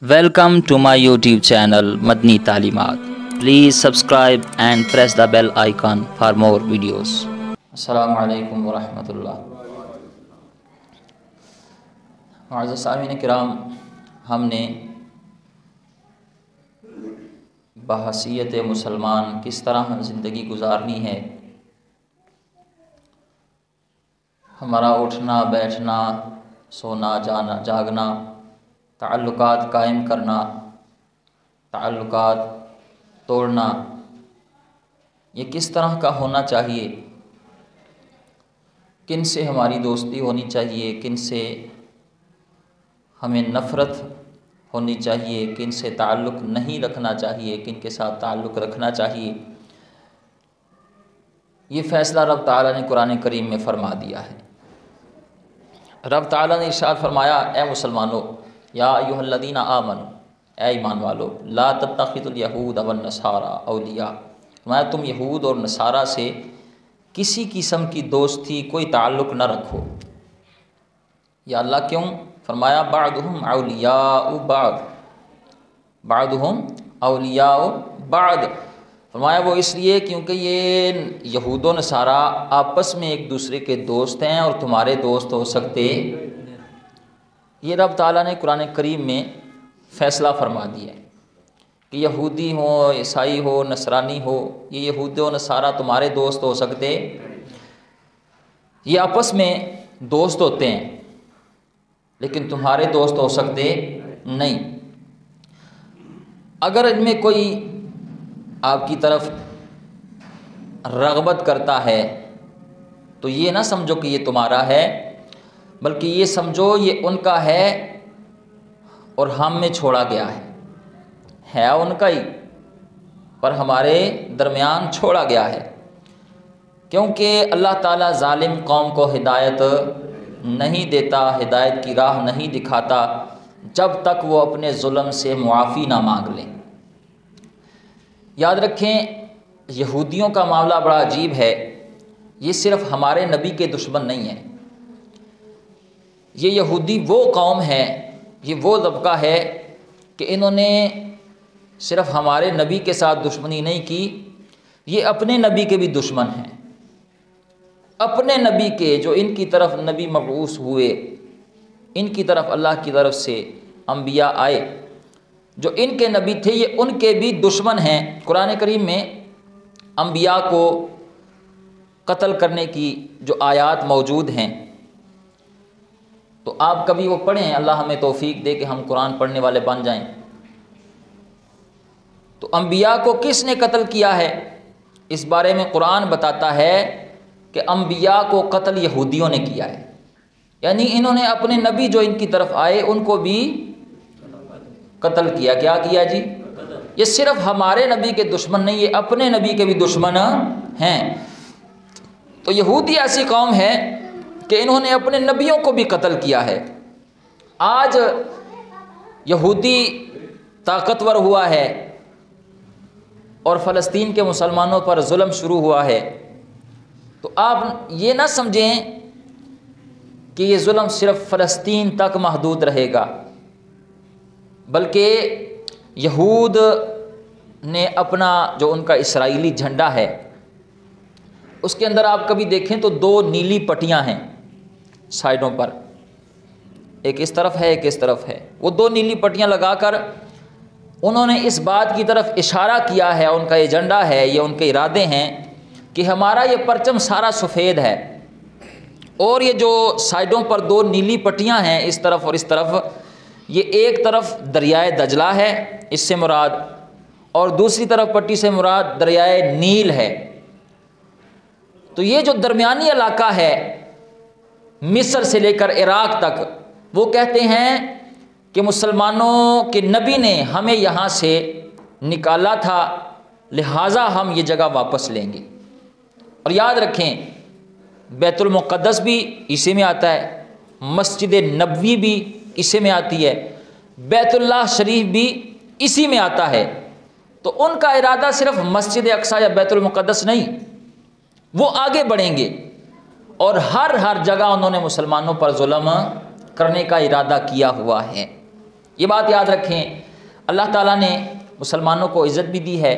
Welcome to my YouTube channel Madni Talimat. Please subscribe and press the bell icon for more videos. Assalamu alaikum wa rahmatullah. معزز سامعین کرام، ہم نے بحیثیت مسلمان کس طرح زندگی گزارنی ہے، ہمارا اٹھنا بیٹھنا، سونا جاگنا، تعلقات قائم کرنا، تعلقات توڑنا، یہ کس طرح کا ہونا چاہیے، کن سے ہماری دوستی ہونی چاہیے، کن سے ہمیں نفرت ہونی چاہیے، کن سے تعلق نہیں رکھنا چاہیے، کن کے ساتھ تعلق رکھنا چاہیے، یہ فیصلہ رب تعالیٰ نے قرآن کریم میں فرما دیا ہے۔ رب تعالیٰ نے ارشاد فرمایا، اے مسلمانوں، یا ایھا الذین آمنوا، اے ایمان والو، لا تتخذوا الیہود والنصارى اولیاء، فرمایا تم یہود اور نصارہ سے کسی قسم کی دوستی، کوئی تعلق نہ رکھو۔ یا اللہ کیوں؟ فرمایا بعضهم اولیاء بعض، بعضهم اولیاء بعض، فرمایا وہ اس لیے کیونکہ یہ یہود و نصارہ آپس میں ایک دوسرے کے دوست ہیں اور تمہارے دوست ہو سکتے۔ یہ رب تعالیٰ نے قرآن کریم میں فیصلہ فرما دیا ہے کہ یہودی ہو، عیسائی ہو، نصرانی ہو، یہ یہود و نصارہ تمہارے دوست ہو سکتے، یہ آپس میں دوست ہوتے ہیں لیکن تمہارے دوست ہو سکتے نہیں۔ اگر ان میں کوئی آپ کی طرف رغبت کرتا ہے تو یہ نہ سمجھو کہ یہ تمہارا ہے، بلکہ یہ سمجھو یہ ان کا ہے اور ہم میں چھوڑا گیا ہے ان کا ہی پر ہمارے درمیان چھوڑا گیا ہے، کیونکہ اللہ تعالیٰ ظالم قوم کو ہدایت نہیں دیتا، ہدایت کی راہ نہیں دکھاتا جب تک وہ اپنے ظلم سے معافی نہ مانگ لیں۔ یاد رکھیں، یہودیوں کا معاملہ بڑا عجیب ہے، یہ صرف ہمارے نبی کے دشمن نہیں ہیں، یہ یہودی وہ قوم ہے، یہ وہ طبقہ ہے کہ انہوں نے صرف ہمارے نبی کے ساتھ دشمنی نہیں کی، یہ اپنے نبی کے بھی دشمن ہیں، اپنے نبی کے جو ان کی طرف نبی مبعوث ہوئے، ان کی طرف اللہ کی طرف سے انبیاء آئے، جو ان کے نبی تھے یہ ان کے بھی دشمن ہیں۔ قرآن کریم میں انبیاء کو قتل کرنے کی جو آیات موجود ہیں تو آپ کبھی وہ پڑھیں، اللہ ہمیں توفیق دے کہ ہم قرآن پڑھنے والے بن جائیں۔ تو انبیاء کو کس نے قتل کیا ہے، اس بارے میں قرآن بتاتا ہے کہ انبیاء کو قتل یہودیوں نے کیا ہے، یعنی انہوں نے اپنے نبی جو ان کی طرف آئے ان کو بھی قتل کیا۔ کیا کیا جی؟ یہ صرف ہمارے نبی کے دشمن نہیں، یہ اپنے نبی کے بھی دشمن ہیں۔ تو یہودی ایسی قوم ہے کہ انہوں نے اپنے نبیوں کو بھی قتل کیا ہے۔ آج یہودی طاقتور ہوا ہے اور فلسطین کے مسلمانوں پر ظلم شروع ہوا ہے، تو آپ یہ نہ سمجھیں کہ یہ ظلم صرف فلسطین تک محدود رہے گا، بلکہ یہود نے اپنا جو ان کا اسرائیلی جھنڈا ہے اس کے اندر آپ کبھی دیکھیں تو دو نیلی پٹیاں ہیں سائڈوں پر، ایک اس طرف ہے ایک اس طرف ہے، وہ دو نیلی پٹیاں لگا کر انہوں نے اس بات کی طرف اشارہ کیا ہے، ان کا ایجنڈا ہے، یہ ان کے ارادے ہیں کہ ہمارا یہ پرچم سارا سفید ہے، اور یہ جو سائڈوں پر دو نیلی پٹیاں ہیں اس طرف اور اس طرف، یہ ایک طرف دریائے دجلہ ہے اس سے مراد، اور دوسری طرف پٹی سے مراد دریائے نیل ہے۔ تو یہ جو درمیانی علاقہ ہے مصر سے لے کر عراق تک، وہ کہتے ہیں کہ مسلمانوں کے نبی نے ہمیں یہاں سے نکالا تھا، لہٰذا ہم یہ جگہ واپس لیں گے۔ اور یاد رکھیں، بیت المقدس بھی اسی میں آتا ہے، مسجد نبوی بھی اسی میں آتی ہے، بیت اللہ شریف بھی اسی میں آتا ہے، تو ان کا ارادہ صرف مسجد اقصی یا بیت المقدس نہیں، وہ آگے بڑھیں گے اور ہر جگہ انہوں نے مسلمانوں پر ظلم کرنے کا ارادہ کیا ہوا ہے۔ یہ بات یاد رکھیں، اللہ تعالیٰ نے مسلمانوں کو عزت بھی دی ہے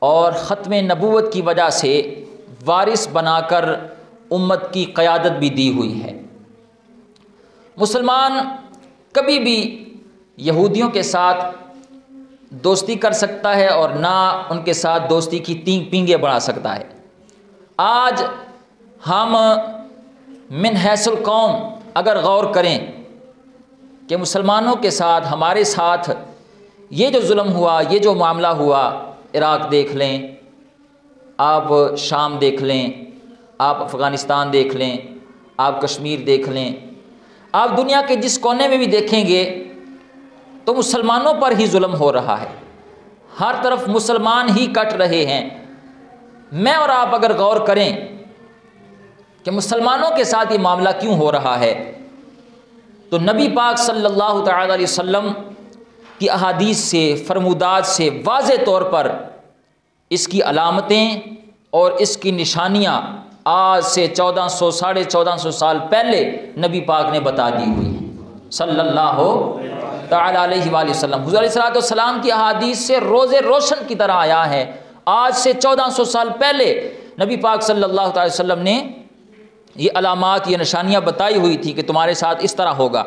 اور ختم نبوت کی وجہ سے وارث بنا کر امت کی قیادت بھی دی ہوئی ہے۔ مسلمان کبھی بھی یہودیوں کے ساتھ دوستی کر سکتا ہے اور نہ ان کے ساتھ دوستی کی پینگیں بڑھا سکتا ہے۔ آج ہم من حیث القوم اگر غور کریں کہ مسلمانوں کے ساتھ ہمارے ساتھ یہ جو ظلم ہوا، یہ جو معاملہ ہوا، عراق دیکھ لیں، آپ شام دیکھ لیں، آپ افغانستان دیکھ لیں، آپ کشمیر دیکھ لیں، آپ دنیا کے جس کونے میں بھی دیکھیں گے تو مسلمانوں پر ہی ظلم ہو رہا ہے، ہر طرف مسلمان ہی کٹ رہے ہیں۔ میں اور آپ اگر غور کریں کہ مسلمانوں کے ساتھ یہ معاملہ کیوں ہو رہا ہے، تو نبی پاک صلی اللہ تعالی علیہ وسلم کی احادیث سے، فرمودات سے واضح طور پر اس کی علامتیں اور اس کی نشانیاں آج سے 1400 ساڑھے 1400 سال پہلے نبی پاک نے بتا دی ہوئی ہیں صلی اللہ تعالی علیہ وآلہ وسلم۔ حضور علیہ السلام کی احادیث سے روز روشن کی طرح آیا ہے۔ آج سے 1400 سال پہلے نبی پاک صلی اللہ تعالی وسلم نے یہ علامات، یہ نشانیاں بتائی ہوئی تھی کہ تمہارے ساتھ اس طرح ہوگا۔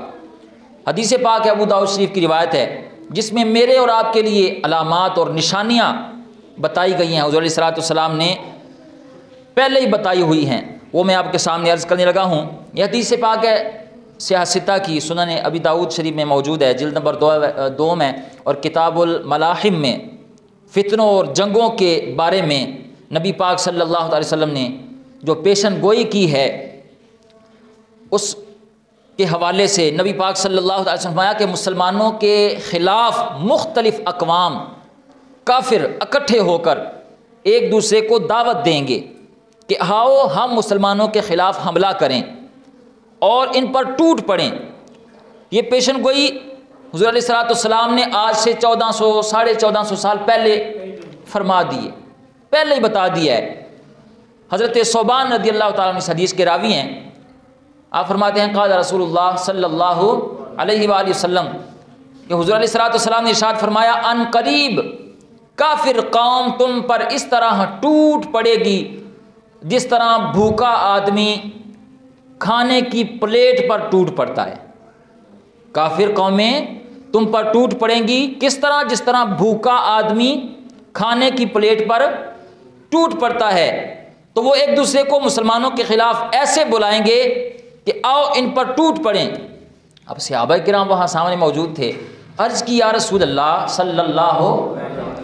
حدیث پاک ابو داؤد شریف کی روایت ہے جس میں میرے اور آپ کے لیے علامات اور نشانیاں بتائی گئی ہیں، حضور علیہ السلام نے پہلے ہی بتائی ہوئی ہیں، وہ میں آپ کے سامنے عرض کرنے لگا ہوں۔ یہ حدیث پاک ہے سیاہ ستہ کی، سنن ابی داؤد شریف میں موجود ہے، جلد نمبر 2 میں، اور کتاب الملاحم میں فتنوں اور جنگوں کے بارے میں نبی پاک صلی اللہ علیہ وسلم نے جو پیشن گوئی کی ہے اس کے حوالے سے نبی پاک صلی اللہ علیہ وسلم فرمایا کہ مسلمانوں کے خلاف مختلف اقوام کافر اکٹھے ہو کر ایک دوسرے کو دعوت دیں گے کہ آؤ ہم مسلمانوں کے خلاف حملہ کریں اور ان پر ٹوٹ پڑیں۔ یہ پیشن گوئی حضور علیہ السلام نے آج سے 1400 ساڑھے 1400 سال پہلے فرما دی ہے، پہلے ہی بتا دیا ہے۔ حضرت ثوبان رضی اللہ تعالیٰ عنہ اس حدیث کے راوی ہیں، آپ فرماتے ہیں قال رسول اللہ صلی اللہ علیہ وآلہ وسلم کہ حضور علیہ السلام نے ارشاد فرمایا ان قریب کافر قوم تم پر اس طرح ٹوٹ پڑے گی جس طرح بھوکا آدمی کھانے کی پلیٹ پر ٹوٹ پڑتا ہے۔ کافر قومیں تم پر ٹوٹ پڑیں گی کس طرح؟ جس طرح بھوکا آدمی کھانے کی پلیٹ پر ٹوٹ پڑتا ہے۔ تو وہ ایک دوسرے کو مسلمانوں کے خلاف ایسے بلائیں گے کہ آؤ ان پر ٹوٹ پڑیں۔ اب صحابہ کرام وہاں سامنے موجود تھے، عرض کی یا رسول اللہ صلی اللہ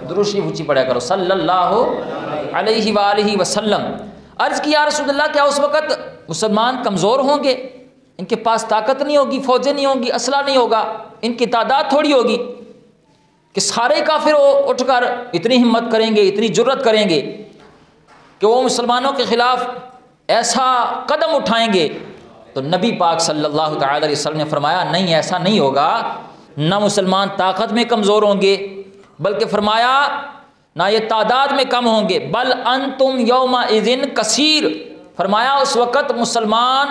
درود شریف اونچی پڑھا کرو صلی اللہ علیہ وآلہ وسلم، عرض کی یا رسول اللہ کیا اس وقت مسلمان کمزور ہوں گے؟ ان کے پاس طاقت نہیں ہوگی، فوجیں نہیں ہوں گی، اسلحہ نہیں ہوگا، ان کی تعداد تھوڑی ہوگی کہ سارے کافر اٹھ کر اتنی ہمت کریں گے، اتنی جرت کریں گے کہ وہ مسلمانوں کے خلاف ایسا قدم اٹھائیں گے؟ تو نبی پاک صلی اللہ تعالی علیہ وسلم نے فرمایا نہیں، ایسا نہیں ہوگا، نہ مسلمان طاقت میں کمزور ہوں گے بلکہ فرمایا نہ یہ تعداد میں کم ہوں گے، بل انتم یومئذ کثیر، فرمایا اس وقت مسلمان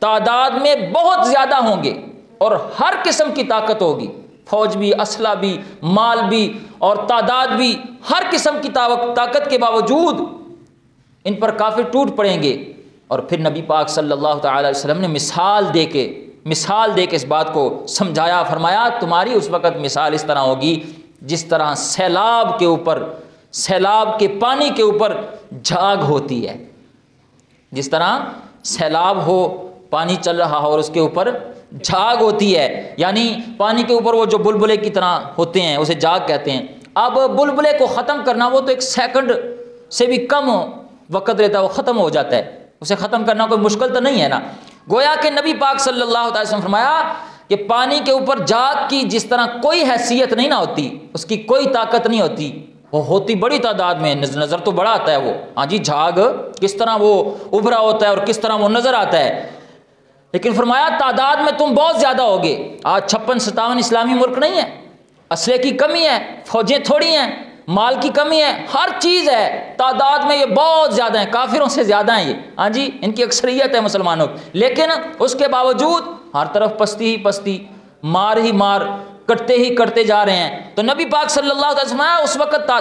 تعداد میں بہت زیادہ ہوں گے اور ہر قسم کی طاقت ہوگی، فوج بھی، اسلحہ بھی، مال بھی اور تعداد بھی، ہر قسم کی طاقت کے باوجود ان پر کافر ٹوٹ پڑیں گے۔ اور پھر نبی پاک صلی اللہ تعالی علیہ وسلم نے مثال دے کے اس بات کو سمجھایا، فرمایا تمہاری اس وقت مثال اس طرح ہوگی جس طرح سیلاب کے پانی کے اوپر جھاگ ہوتی ہے، جس طرح سیلاب ہو، پانی چل رہا ہو اور اس کے اوپر جھاگ ہوتی ہے، یعنی پانی کے اوپر وہ جو بلبلے کی طرح ہوتے ہیں اسے جھاگ کہتے ہیں۔ اب بلبلے کو ختم کرنا وہ تو 1 سیکنڈ سے بھی کم وقت رہتا ہے، وہ ختم ہو جاتا ہے، اسے ختم کرنا کوئی مشکل تو نہیں ہے نا۔ گویا کہ نبی پاک صلی اللہ علیہ وسلم فرمایا کہ پانی کے اوپر جھاگ کی جس طرح کوئی حیثیت نہیں نہ ہوتی، اس کی کوئی طاقت نہیں ہوتی، وہ ہوتی بڑی تعداد میں، نظر تو بڑا آتا ہے وہ، ہاں جی جھاگ کس طرح وہ ابھرا ہوتا ہے اور کس طرح وہ نظر آتا ہے، لیکن فرمایا تعداد میں تم بہت زیادہ ہوگے۔ آج 56-57 اسلامی ملک نہیں ہے، اسلحے کی کمی ہے، فوجیں تھوڑی ہیں، مال کی کمی ہے، ہر چیز ہے، تعداد میں یہ بہت زیادہ ہیں، کافروں سے زیادہ ہیں یہ، ہاں جی ان کی اکثریت ہے مسلمانوں کی، لیکن اس کے باوجود ہر طرف پستی ہی پستی، مار ہی مار، کٹتے ہی کٹتے جا رہے ہیں۔ تو نبی پاک صلی اللہ علیہ وسلم اس وقت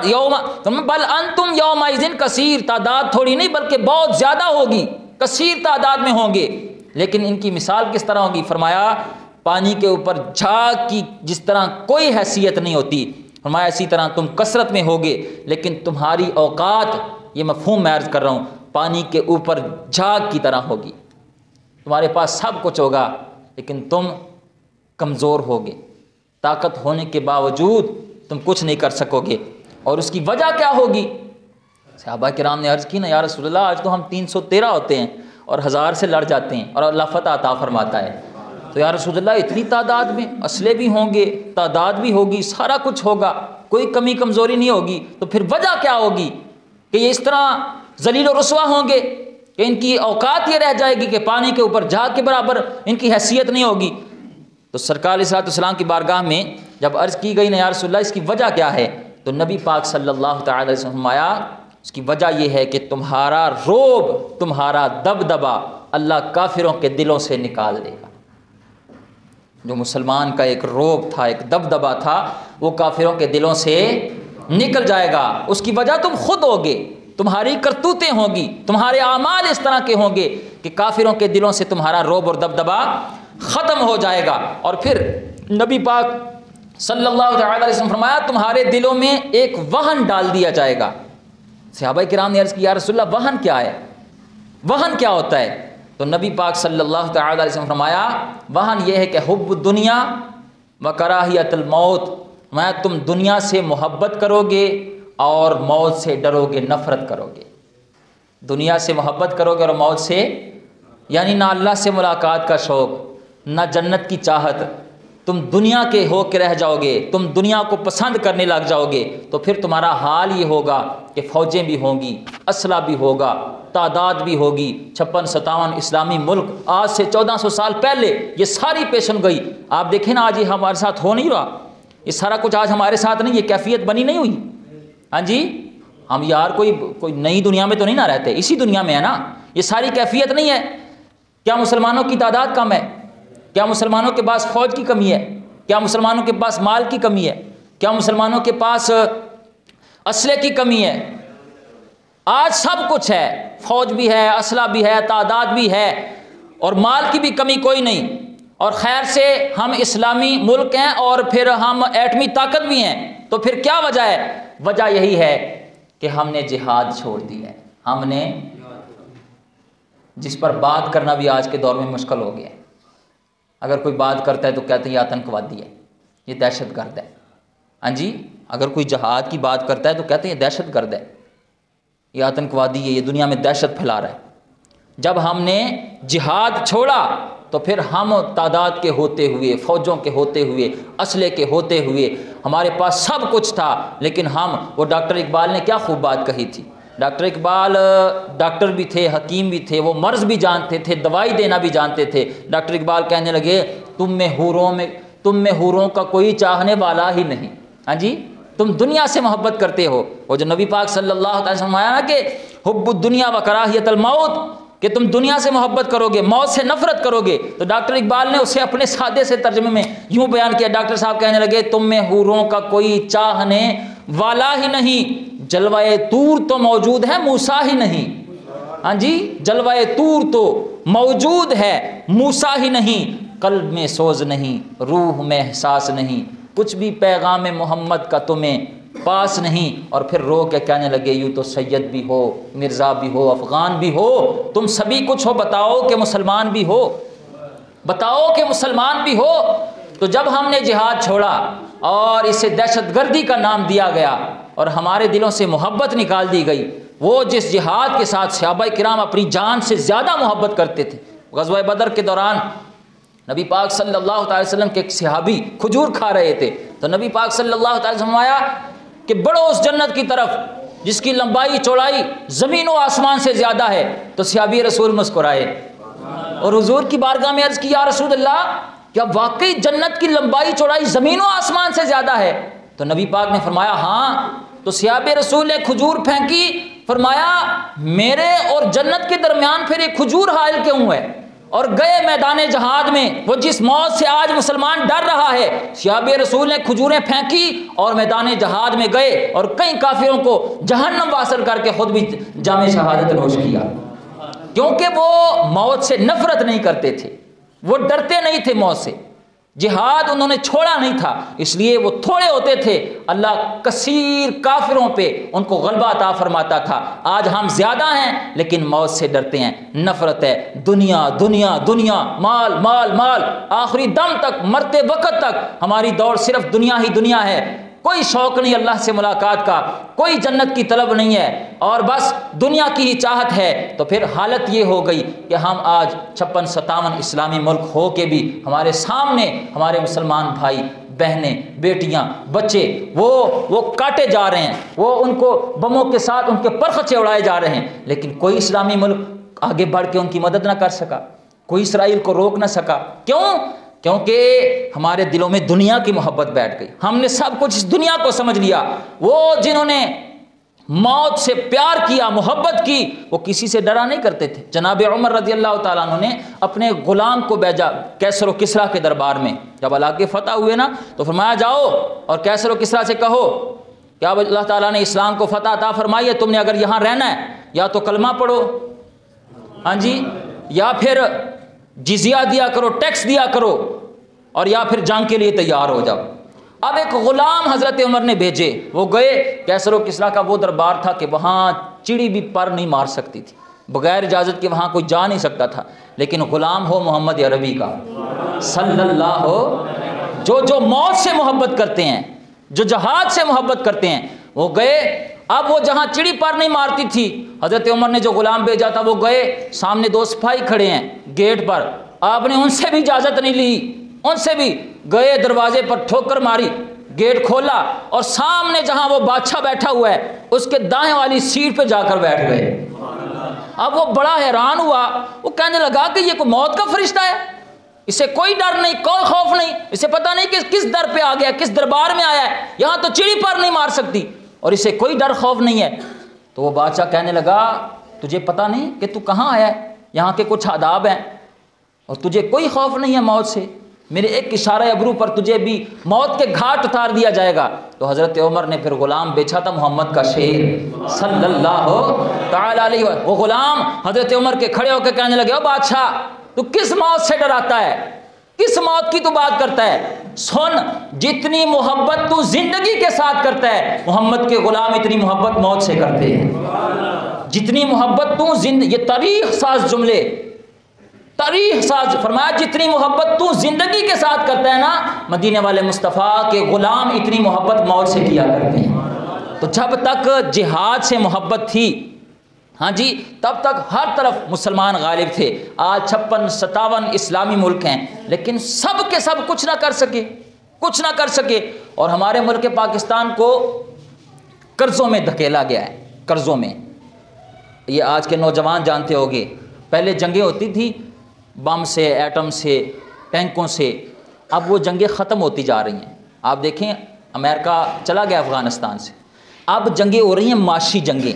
بل انتم یومئذ کثیر، تعداد تھوڑی نہیں بلکہ بہت زیادہ ہوگی، کثیر تعداد میں ہوں گے۔ لیکن ان کی مثال کس طرح ہوگی؟ فرمایا پانی کے اوپر جھاگ کی جس طرح کوئی حیثیت نہیں ہوتی، فرمایا اسی طرح تم کثرت میں ہوگے لیکن تمہاری اوقات، یہ مفہوم میں عرض کر رہا ہوں، پانی کے اوپر جھاگ کی طرح ہوگی۔ تمہارے پاس سب کچھ ہوگا لیکن تم کمزور ہوگے، طاقت ہونے کے باوجود تم کچھ نہیں کر سکو گے۔ اور اس کی وجہ کیا ہوگی؟ صحابہ کرام نے عرض کی نا یا رسول اللہ آج تو ہم 313 ہوتے ہیں اور 1000 سے لڑ جاتے ہیں اور اللہ فتح عطا فرماتا ہے، تو یا رسول اللہ اتنی تعداد میں اسلحے بھی ہوں گے، تعداد بھی ہوگی، سارا کچھ ہوگا، کوئی کمی کمزوری نہیں ہوگی، تو پھر وجہ کیا ہوگی کہ یہ اس طرح ذلیل و رسوا ہوں گے کہ ان کی اوقات یہ رہ جائے گی کہ پانی کے اوپر جھاگ کے برابر ان کی حیثیت نہیں ہوگی؟ تو سرکار علیہ السلام کی بارگاہ میں جب عرض کی گئی نا یا رسول اللہ اس کی وجہ کیا ہے، تو نبی پاک صلی اللہ تعالی علیہ وسلم فرمایا اس کی وجہ یہ ہے کہ تمہارا روب، تمہارا دبدبا اللہ کافروں کے دلوں سے نکال دے گا۔ جو مسلمان کا ایک روب تھا، ایک دبدبا تھا، وہ کافروں کے دلوں سے نکل جائے گا۔ اس کی وجہ تم خود ہوگے، تمہاری کرتوتیں ہوں گی، تمہارے اعمال اس طرح کے ہوں گے کہ کافروں کے دلوں سے تمہارا روب اور دبدبا ختم ہو جائے گا۔ اور پھر نبی پاک صلی اللہ علیہ وسلم فرمایا تمہارے دلوں میں ایک وہن ڈال دیا جائے گا۔ صحابہ کرام نے عرض کی یا رسول اللہ وہن کیا ہے؟ وہن کیا ہوتا ہے؟ تو نبی پاک صلی اللہ تعالی علیہ وسلم فرمایا وہن یہ ہے کہ حب الدنیا و کراہیت الموت، میں تم دنیا سے محبت کرو گے اور موت سے ڈرو گے، نفرت کرو گے۔ دنیا سے محبت کرو گے اور موت سے، یعنی نہ اللہ سے ملاقات کا شوق، نہ جنت کی چاہت، تم دنیا کے ہو کے رہ جاؤ گے، تم دنیا کو پسند کرنے لگ جاؤ گے، تو پھر تمہارا حال یہ ہوگا کہ فوجیں بھی ہوں گی، اسلحہ بھی ہوگا، تعداد بھی ہوگی، 56-57 اسلامی ملک آج سے 1400 سال پہلے یہ ساری پیشن گئی۔ آپ دیکھیں نا آج یہ ہمارے ساتھ ہو نہیں رہا، یہ سارا کچھ آج ہمارے ساتھ نہیں، یہ کیفیت بنی نہیں ہوئی۔ ہاں جی، ہم یار کوئی نئی دنیا میں تو نہیں نہ رہتے، اسی دنیا میں ہے نا، یہ ساری کیفیت نہیں ہے۔ کیا مسلمانوں کی تعداد کم ہے؟ کیا مسلمانوں کے پاس فوج کی کمی ہے؟ کیا مسلمانوں کے پاس مال کی کمی ہے؟ کیا مسلمانوں کے پاس اسلحے کی کمی ہے؟ آج سب کچھ ہے، فوج بھی ہے، اسلحہ بھی ہے، تعداد بھی ہے، اور مال کی بھی کمی کوئی نہیں، اور خیر سے ہم اسلامی ملک ہیں اور پھر ہم ایٹمی طاقت بھی ہیں۔ تو پھر کیا وجہ ہے؟ وجہ یہی ہے کہ ہم نے جہاد چھوڑ دیا ہے، ہم نے، جس پر بات کرنا بھی آج کے دور میں مشکل ہو گیا ہے۔ اگر کوئی بات کرتا ہے تو کہتے ہیں یہ آتنکوادی ہے، یہ دہشت گرد ہے۔ ہاں جی، اگر کوئی جہاد کی بات کرتا ہے تو کہتے ہیں یہ دہشت گرد ہے، یہ آتنکوادی ہے، یہ دنیا میں دہشت پھیلا رہا ہے۔ جب ہم نے جہاد چھوڑا تو پھر ہم تعداد کے ہوتے ہوئے، فوجوں کے ہوتے ہوئے، اسلحے کے ہوتے ہوئے، ہمارے پاس سب کچھ تھا، لیکن ہم، وہ ڈاکٹر اقبال نے کیا خوب بات کہی تھی، ڈاکٹر اقبال ڈاکٹر بھی تھے، حکیم بھی تھے، وہ مرض بھی جانتے تھے، دوائی دینا بھی جانتے تھے۔ ڈاکٹر اقبال کہنے لگے تم میں حوروں کا کوئی چاہنے والا ہی نہیں۔ ہاں جی، تم دنیا سے محبت کرتے ہو۔ وہ جو نبی پاک صلی اللہ علیہ وسلم آیا نا کہ حب الدنیا و کراہیت الموت، کہ تم دنیا سے محبت کرو گے، موت سے نفرت کرو گے، تو ڈاکٹر اقبال نے اسے اپنے سادے سے ترجمے میں یوں بیان کیا۔ ڈاکٹر صاحب کہنے لگے تم میں حوروں کا کوئی چاہنے والا ہی نہیں، جلوہ طور تو موجود ہے موسیٰ ہی نہیں۔ ہاں جی، جلوہ طور تو موجود ہے موسیٰ ہی نہیں، قلب میں سوز نہیں، روح میں احساس نہیں، کچھ بھی پیغام محمد کا تمہیں پاس نہیں۔ اور پھر رو کے کہنے لگے یوں تو سید بھی ہو، مرزا بھی ہو، افغان بھی ہو، تم سبھی کچھ ہو، بتاؤ کہ مسلمان بھی ہو، بتاؤ کہ مسلمان بھی ہو۔ تو جب ہم نے جہاد چھوڑا اور اسے دہشت گردی کا نام دیا گیا اور ہمارے دلوں سے محبت نکال دی گئی، وہ جس جہاد کے ساتھ صحابہ کرام اپنی جان سے زیادہ محبت کرتے تھے، غزوہ بدر کے دوران نبی پاک صلی اللہ تعالی وسلم کے ایک صحابی کھجور کھا رہے تھے، تو نبی پاک صلی اللہ تعالی وسلم آیا کہ بڑھو اس جنت کی طرف جس کی لمبائی چوڑائی زمین و آسمان سے زیادہ ہے۔ تو صحابی رسول مسکرائے اور حضور کی بارگاہ میں عرض کی یا رسول اللہ کیا واقعی جنت کی لمبائی چوڑائی زمین و آسمان سے زیادہ ہے؟ تو نبی پاک نے فرمایا ہاں۔ تو صحابی رسول نے کھجور پھینکی، فرمایا میرے اور جنت کے درمیان پھر ایک کھجور حائل کیوں ہے؟ اور گئے میدان جہاد میں، وہ جس موت سے آج مسلمان ڈر رہا ہے، صحابہ رسول نے کھجوریں پھینکی اور میدان جہاد میں گئے اور کئی کافروں کو جہنم واصل کر کے خود بھی جام شہادت نوش کیا، کیونکہ وہ موت سے نفرت نہیں کرتے تھے، وہ ڈرتے نہیں تھے موت سے، جہاد انہوں نے چھوڑا نہیں تھا، اس لیے وہ تھوڑے ہوتے تھے، اللہ کثیر کافروں پہ ان کو غلبہ عطا فرماتا تھا۔ آج ہم زیادہ ہیں لیکن موت سے ڈرتے ہیں، نفرت ہے، دنیا دنیا دنیا، مال مال مال، آخری دم تک، مرتے وقت تک ہماری دوڑ صرف دنیا ہی دنیا ہے، کوئی شوق نہیں اللہ سے ملاقات کا، کوئی جنت کی طلب نہیں ہے، اور بس دنیا کی ہی چاہت ہے۔ تو پھر حالت یہ ہو گئی کہ ہم آج 56-57 اسلامی ملک ہو کے بھی ہمارے سامنے ہمارے مسلمان بھائی بہنیں بیٹیاں بچے وہ کاٹے جا رہے ہیں، وہ ان کو بموں کے ساتھ ان کے پرخچے اڑائے جا رہے ہیں، لیکن کوئی اسلامی ملک آگے بڑھ کے ان کی مدد نہ کر سکا، کوئی اسرائیل کو روک نہ سکا۔ کیوں؟ کیونکہ ہمارے دلوں میں دنیا کی محبت بیٹھ گئی، ہم نے سب کچھ اس دنیا کو سمجھ لیا۔ وہ جنہوں نے موت سے پیار کیا، محبت کی، وہ کسی سے ڈرا نہیں کرتے تھے۔ جناب عمر رضی اللہ تعالیٰ عنہ نے اپنے غلام کو بھیجا کیسر و کسریٰ کے دربار میں، جب علاقے فتح ہوئے نا تو فرمایا جاؤ اور کیسر و کسریٰ سے کہو کہ اب اللہ تعالیٰ نے اسلام کو فتح عطا فرمائی ہے، تم نے اگر یہاں رہنا ہے یا تو کلمہ پڑھو، ہاں جی، یا پھر جزیہ دیا کرو، ٹیکس دیا کرو، اور یا پھر جنگ کے لیے تیار ہو جاؤ۔ اب ایک غلام حضرت عمر نے بھیجے، وہ گئے، کیسر و کسریٰ کا وہ دربار تھا کہ وہاں چڑی بھی پر نہیں مار سکتی تھی، بغیر اجازت کے وہاں کوئی جا نہیں سکتا تھا، لیکن غلام ہو محمد عربی کا صلی اللہ ہو، جو موت سے محبت کرتے ہیں، جو جہاد سے محبت کرتے ہیں، وہ گئے۔ اب وہ جہاں چڑی پر نہیں مارتی تھی، حضرت عمر نے جو غلام بھیجا تھا وہ گئے، سامنے 2 سپاہی کھڑے ہیں گیٹ پر، آپ نے ان سے بھی اجازت نہیں لی، ان سے بھی گئے، دروازے پر ٹھوکر ماری، گیٹ کھولا، اور سامنے جہاں وہ بادشاہ بیٹھا ہوا ہے اس کے دائیں والی سیٹ پہ جا کر بیٹھ گئے۔ اب وہ بڑا حیران ہوا، وہ کہنے لگا کہ یہ کوئی موت کا فرشتہ ہے، اسے کوئی ڈر نہیں، کوئی خوف نہیں، اسے پتہ نہیں کہ کس در پہ آ گیا، کس دربار میں آیا ہے، یہاں تو چڑی پر نہیں مار سکتی اور اسے کوئی ڈر خوف نہیں ہے۔ تو وہ بادشاہ کہنے لگا تجھے پتہ نہیں کہ تو کہاں آیا ہے، یہاں کے کچھ آداب ہیں اور تجھے کوئی خوف نہیں ہے موت سے، میرے ایک اشارہ ابرو پر تجھے بھی موت کے گھاٹ اتار دیا جائے گا۔ تو حضرت عمر نے پھر غلام بیچا تھا محمد کا شیر صلی اللہ تعالی علیہ وسلم، وہ غلام حضرت عمر کے کھڑے ہو کے کہنے لگے، او بادشاہ تو کس موت سے ڈراتا ہے، کس موت کی تو بات کرتا ہے؟ سن، جتنی محبت تو زندگی کے ساتھ کرتا ہے محمد کے غلام اتنی محبت موت سے کرتے ہیں، جتنی محبت تو یہ تاریخ ساز جملے، تاریخ ساز فرمایا، جتنی محبت تو زندگی کے ساتھ کرتا ہے نا، مدینے والے مصطفیٰ کے غلام اتنی محبت موت سے کیا کرتے ہیں۔ تو جب تک جہاد سے محبت تھی، ہاں جی، تب تک ہر طرف مسلمان غالب تھے۔ آج 56-57 اسلامی ملک ہیں لیکن سب کے سب کچھ نہ کر سکے، کچھ نہ کر سکے، اور ہمارے ملک پاکستان کو قرضوں میں دھکیلا گیا ہے، قرضوں میں۔ یہ آج کے نوجوان جانتے ہوگے، پہلے جنگیں ہوتی تھی بم سے، ایٹم سے، ٹینکوں سے، اب وہ جنگیں ختم ہوتی جا رہی ہیں۔ آپ دیکھیں امریکہ چلا گیا افغانستان سے، اب جنگیں ہو رہی ہیں معاشی جنگیں،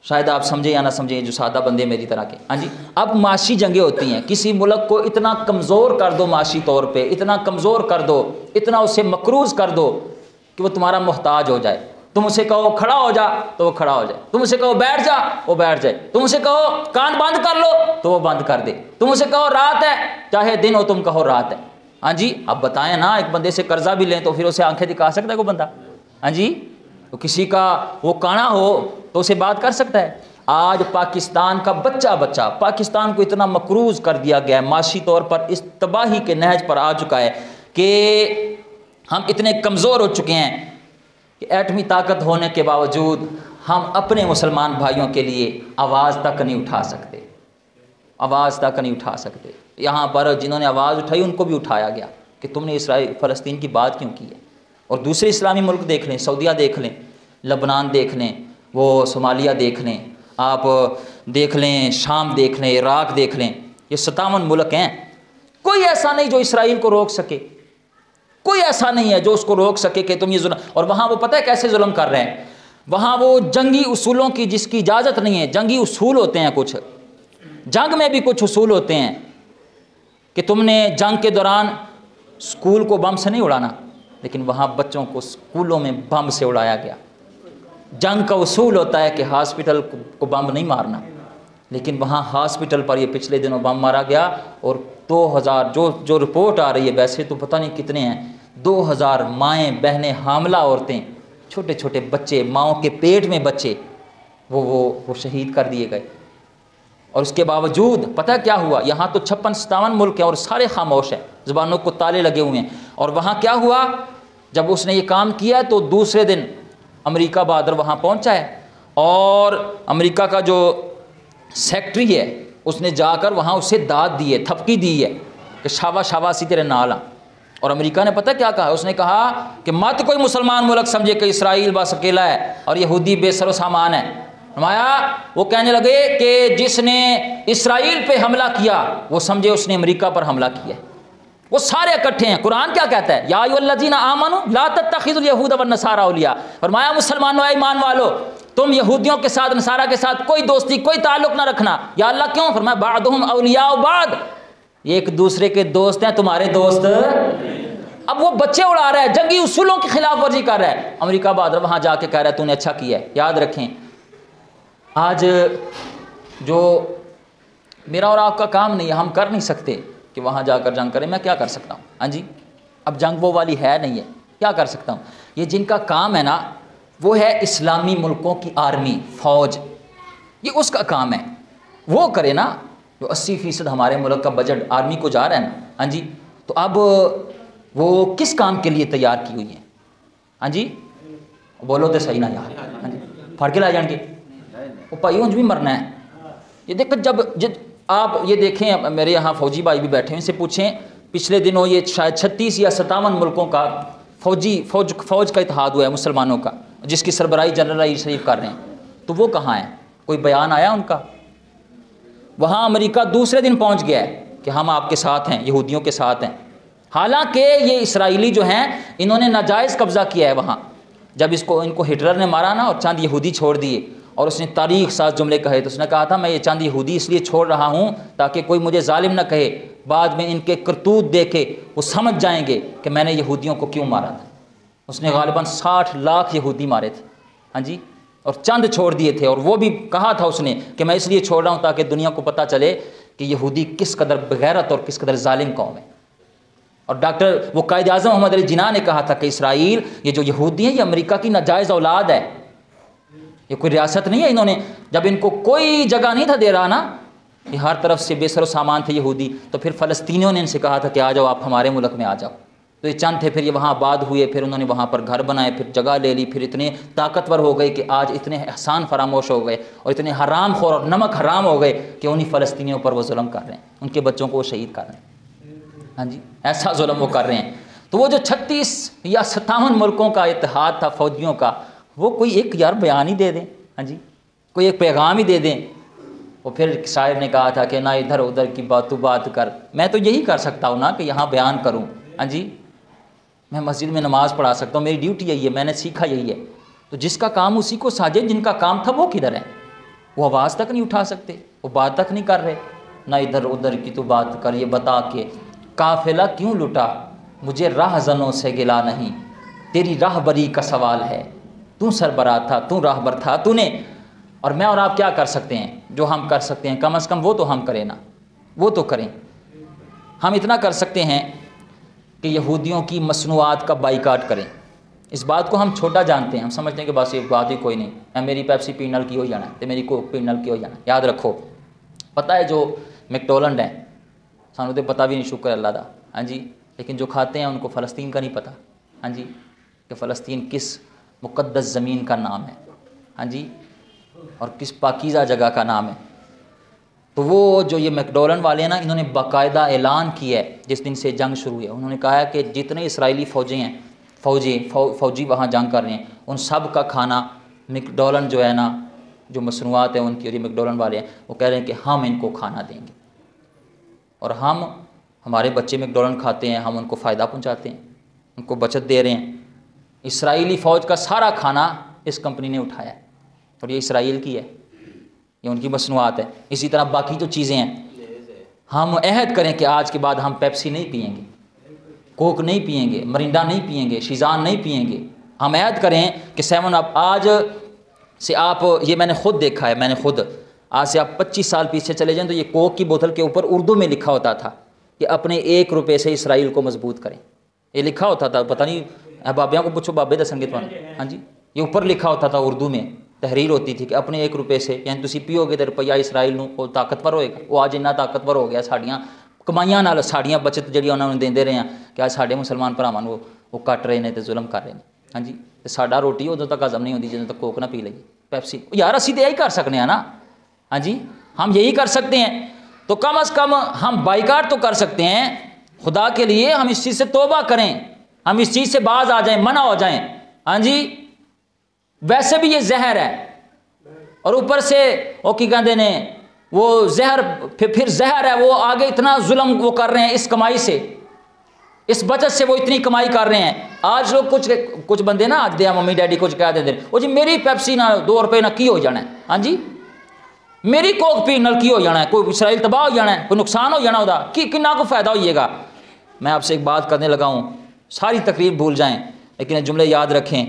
شاید آپ سمجھیں یا نہ سمجھیں جو سادہ بندے میری طرح کے، ہاں جی، اب معاشی جنگیں ہوتی ہیں۔ کسی ملک کو اتنا کمزور کر دو معاشی طور پہ، اتنا کمزور کر دو، اتنا اسے مقروض کر دو کہ وہ تمہارا محتاج ہو جائے۔ تم اسے کہو کھڑا ہو جا تو وہ کھڑا ہو جائے، تم اسے کہو بیٹھ جا وہ بیٹھ جائے، تم اسے کہو کان بند کر لو تو وہ بند کر دے، تم اسے کہو رات ہے چاہے دن ہو تم کہو رات ہے۔ ہاں جی، اب بتائیں نا، ایک بندے سے قرضہ بھی لیں تو پھر اسے آنکھیں دکھا سکتا ہے کوئی بندہ؟ ہاں جی، تو کسی کا وہ کانا ہو تو اسے بات کر سکتا ہے؟ آج پاکستان کا بچہ پاکستان کو اتنا مقروض کر دیا گیا ہے، معاشی طور پر اس تباہی کے نہج پر آ چکا ہے کہ ہم اتنے کمزور ہو چکے ہیں کہ ایٹمی طاقت ہونے کے باوجود ہم اپنے مسلمان بھائیوں کے لیے آواز تک نہیں اٹھا سکتے، آواز تک نہیں اٹھا سکتے۔ یہاں پر جنہوں نے آواز اٹھائی ان کو بھی اٹھایا گیا کہ تم نے اسرائیل فلسطین کی بات کیوں کی ہے۔ اور دوسرے اسلامی ملک دیکھ لیں، سعودیہ دیکھ لیں، لبنان دیکھ لیں، وہ صومالیہ دیکھ لیں، آپ دیکھ لیں شام دیکھ لیں، عراق دیکھ لیں، یہ 57 ملک ہیں، کوئی ایسا نہیں جو اسرائیل کو روک سکے، کوئی ایسا نہیں ہے جو اس کو روک سکے کہ تم یہ ظلم۔ اور وہاں وہ پتہ ہے کیسے ظلم کر رہے ہیں، وہاں وہ جنگی اصولوں کی جس کی اجازت نہیں ہے، جنگی اصول ہوتے ہیں کچھ جنگ میں بھی کچھ اصول ہوتے ہیں کہ تم نے جنگ کے دوران اسکول کو بم سے نہیں اڑانا، لیکن وہاں بچوں کو اسکولوں میں بم سے اڑایا گیا۔ جنگ کا اصول ہوتا ہے کہ ہاسپٹل کو بم نہیں مارنا، لیکن وہاں ہاسپٹل پر یہ پچھلے دنوں بم مارا گیا، اور 2000 جو رپورٹ آ رہی ہے، ویسے تو پتہ نہیں کتنے ہیں، 2000 مائیں بہنیں حاملہ عورتیں، چھوٹے چھوٹے بچے، ماؤں کے پیٹ میں بچے، وہ شہید کر دیے گئے۔ اور اس کے باوجود پتہ کیا ہوا، یہاں تو 56-57 ملک ہیں اور سارے خاموش ہیں، زبانوں کو تالے لگے ہوئے ہیں، اور وہاں کیا ہوا، جب اس نے یہ کام کیا تو دوسرے دن امریکہ بہادر وہاں پہنچا ہے، اور امریکہ کا جو سیکٹری ہے اس نے جا کر وہاں اسے داد دی ہے، تھپکی دی ہے کہ شاباش تیرے نال ہاں۔ اور امریکہ نے پتہ کیا کہا، اس نے کہا کہ مت کوئی مسلمان ملک سمجھے کہ اسرائیل بس اکیلا ہے اور یہودی بے سر و سامان ہے۔ فرمایا، وہ کہنے لگے کہ جس نے اسرائیل پہ حملہ کیا وہ سمجھے اس نے امریکہ پر حملہ کیا ہے۔ وہ سارے اکٹھے ہیں۔ قرآن کیا کہتا ہے، یا ایھا الذین آمنوا لا تتخذوا اليہود والنصارى اولیاء، فرمایا مسلمانوں اے ایمان والو، تم یہودیوں کے ساتھ نصارہ کے ساتھ کوئی دوستی کوئی تعلق نہ رکھنا۔ یا اللہ کیوں؟ فرمایا بعضهم اولیاء بعض، یہ ایک دوسرے کے دوست ہیں، تمہارے دوست۔ اب وہ بچے اڑا رہا ہے، جنگی اصولوں کی خلاف ورزی کر رہا ہے، امریکہ بہادر وہاں جا کے کہہ رہا ہے تو نے اچھا کیا ہے۔ یاد رکھیں، آج جو میرا اور آپ کا کام نہیں ہے، ہم کر نہیں سکتے کہ وہاں جا کر جنگ کریں، میں کیا کر سکتا ہوں؟ ہاں جی، اب جنگ وہ والی ہے نہیں ہے، کیا کر سکتا ہوں؟ یہ جن کا کام ہے نا، وہ ہے اسلامی ملکوں کی آرمی، فوج، یہ اس کا کام ہے، وہ کرے نا۔ جو 80% ہمارے ملک کا بجٹ آرمی کو جا رہا ہے نا، ہاں جی، تو اب وہ کس کام کے لیے تیار کی ہوئی ہیں؟ ہاں جی بولو تو صحیح نہ یار، ہاں جی پھڑ کے لا جان گے، وہ بھائی اونج بھی مرنا ہے۔ یہ دیکھ جب آپ یہ دیکھیں، میرے یہاں فوجی بھائی بھی بیٹھے ہیں، ان سے پوچھیں پچھلے دنوں یہ شاید 36 یا 57 ملکوں کا فوج کا اتحاد ہوا ہے مسلمانوں کا، جس کی سربراہی جنرل علی شریف کر رہے ہیں، تو وہ کہاں ہیں؟ کوئی بیان آیا ان کا؟ وہاں امریکہ دوسرے دن پہنچ گیا ہے کہ ہم آپ کے ساتھ ہیں، یہودیوں کے ساتھ ہیں، حالانکہ یہ اسرائیلی جو ہیں انہوں نے ناجائز قبضہ کیا ہے وہاں۔ جب ان کو ہٹلر نے مارا نا اور چند یہودی چھوڑ دیے، اور اس نے تاریخ ساز جملے کہے، تو اس نے کہا تھا میں یہ چند یہودی اس لیے چھوڑ رہا ہوں تاکہ کوئی مجھے ظالم نہ کہے، بعد میں ان کے کرتوت دیکھے وہ سمجھ جائیں گے کہ میں نے یہودیوں کو کیوں مارا تھا۔ اس نے غالباً 60 لاکھ یہودی مارے تھے، ہاں جی، اور چند چھوڑ دیے تھے، اور وہ بھی کہا تھا اس نے کہ میں اس لیے چھوڑ رہا ہوں تاکہ دنیا کو پتہ چلے کہ یہودی کس قدر بغیرت اور کس قدر ظالم قوم ہے۔ اور وہ قائد اعظم محمد علی جناح نے کہا تھا کہ اسرائیل، یہ جو یہودی ہیں، یہ امریکہ کی ناجائز اولاد ہے، یہ کوئی ریاست نہیں ہے۔ انہوں نے جب ان کو کوئی جگہ نہیں تھا دے رہا نا، یہ ہر طرف سے بے سر و سامان تھے یہودی، تو پھر فلسطینیوں نے ان سے کہا تھا کہ آ جاؤ آپ ہمارے ملک میں آ جاؤ، تو یہ چند تھے، پھر یہ وہاں آباد ہوئے، پھر انہوں نے وہاں پر گھر بنائے، پھر جگہ لے لی، پھر اتنے طاقتور ہو گئے کہ آج اتنے احسان فراموش ہو گئے اور اتنے حرام خور اور نمک حرام ہو گئے کہ انہی فلسطینیوں پر وہ ظلم کر رہے ہیں، ان کے بچوں کو وہ شہید کر رہے ہیں، ہاں جی، ایسا ظلم وہ کر رہے ہیں۔ تو وہ جو 36 یا 57 ملکوں کا اتحاد تھا فوجیوں کا، وہ کوئی ایک یار بیان ہی دے دیں، ہاں جی، کوئی ایک پیغام ہی دے دیں۔ وہ پھر شاعر نے کہا تھا کہ نہ ادھر ادھر کی بات کر، میں تو یہی کر سکتا ہوں نا کہ یہاں بیان کروں، ہاں جی، میں مسجد میں نماز پڑھا سکتا ہوں، میری ڈیوٹی یہی ہے، میں نے سیکھا یہی ہے۔ تو جس کا کام اسی کو ساجے، جن کا کام تھا وہ کدھر ہے؟ وہ آواز تک نہیں اٹھا سکتے، وہ بات تک نہیں کر رہے۔ نہ ادھر ادھر کی تو بات کر، یہ بتا کہ قافلہ کیوں لٹا، مجھے راہزنوں سے گلا نہیں، تیری راہبری کا سوال ہے، تو سربراہ تھا، تو راہبر تھا، تو نے، اور میں اور آپ کیا کر سکتے ہیں؟ جو ہم کر سکتے ہیں کم از کم وہ تو ہم کریں نا، وہ تو کریں۔ ہم اتنا کر سکتے ہیں کہ یہودیوں کی مصنوعات کا بائیکاٹ کریں۔ اس بات کو ہم چھوٹا جانتے ہیں، ہم سمجھتے ہیں کہ بس یہ بات ہی کوئی نہیں، میری پیپسی پینل کی ہو جانا ہے، میری کوک پینل کی ہو جانا ہے۔ یاد رکھو، پتہ ہے جو میکڈونلڈ ہے، سانو تو پتہ بھی نہیں، شکر اللہ دا، ہاں جی، لیکن جو کھاتے ہیں ان کو فلسطین کا نہیں پتہ، ہاں جی، کہ فلسطین کس مقدس زمین کا نام ہے، ہاں جی، اور کس پاکیزہ جگہ کا نام ہے۔ تو وہ جو یہ میکڈونلڈ والے ہیں نا، انہوں نے باقاعدہ اعلان کیا ہے جس دن سے جنگ شروع ہے، انہوں نے کہا ہے کہ جتنے اسرائیلی فوجی وہاں جنگ کر رہے ہیں، ان سب کا کھانا میکڈونلڈ جو ہے نا، جو مصنوعات ہیں ان کی، اور یہ میکڈونلڈ والے ہیں، وہ کہہ رہے ہیں کہ ہم ان کو کھانا دیں گے، اور ہمارے بچے میکڈونلڈ کھاتے ہیں، ہم ان کو فائدہ پہنچاتے ہیں، ان کو بچت دے رہے ہیں۔ اسرائیلی فوج کا سارا کھانا اس کمپنی نے اٹھایا ہے، اور یہ اسرائیل کی ہے، یہ ان کی مصنوعات ہے. اسی طرح باقی جو چیزیں ہیں، ہم عہد کریں کہ آج کے بعد ہم پیپسی نہیں پئیں گے، کوک نہیں پئیں گے، مرینڈا نہیں پئیں گے، شیزان نہیں پئیں گے. ہم عہد کریں کہ 7 اپ آج سے آپ، یہ میں نے خود دیکھا ہے، میں نے خود آج سے آپ 25 سال پیچھے چلے جائیں تو یہ کوک کی بوتل کے اوپر اردو میں لکھا ہوتا تھا کہ اپنے 1 روپے سے اسرائیل کو مضبوط کریں. یہ لکھا ہوتا تھا، پتہ نہیں بابیاں کو پوچھو، بابے دسنگے تو ہاں جی، یہ اوپر لکھا ہوتا تھا اردو میں، تحریر ہوتی تھی کہ اپنے 1 روپے سے، یعنی تسی پیو گے تو روپیہ اسرائیل نو وہ طاقتور ہوئے گا. وہ آج اتنا طاقتور ہو گیا ساڑیاں کمائیاں نال، ساڑیاں بچت جڑی انہوں نے دیندے رہے ہیں کہ آج ساڈے مسلمان بھراواں نو وہ کٹ رہے ہیں تے ظلم کر رہے ہیں. ہاں جی، تے ساڈا روٹی ادوں تک ہضم نہیں ہوندی جدوں تک کوک نہ پی لئیے، پیپسی. یار اسی تے یہی کر سکنے ہیں نا. ہاں جی، ہم یہی کر سکتے ہیں. تو کم از کم ہم بائیکاٹ تو کر سکتے ہیں. خدا کے لیے ہم اس چیز سے توبہ کریں، ہم اس چیز سے باز آ جائیں، منع ہو جائیں. ہاں جی، ویسے بھی یہ زہر ہے، اور اوپر سے وہ کی کہتے ہیں وہ زہر، پھر زہر ہے، وہ آگے اتنا ظلم وہ کر رہے ہیں اس کمائی سے، اس بچت سے وہ اتنی کمائی کر رہے ہیں. آج لوگ کچھ بندے نا آج دیا ممی ڈیڈی کچھ کہہ دیں وہ جی میری پیپسی نہ 2 روپے نہ کی ہو جانا ہے. ہاں جی، میری کوک پی نل کی ہو جانا ہے، کوئی اسرائیل تباہ ہو جانا ہے، کوئی نقصان ہو جانا ہوتا کہ کنا کو فائدہ ہوئیے گا. میں آپ سے ایک بات کرنے لگا ہوں، ساری تقریر بھول جائیں لیکن یہ جملے یاد رکھیں.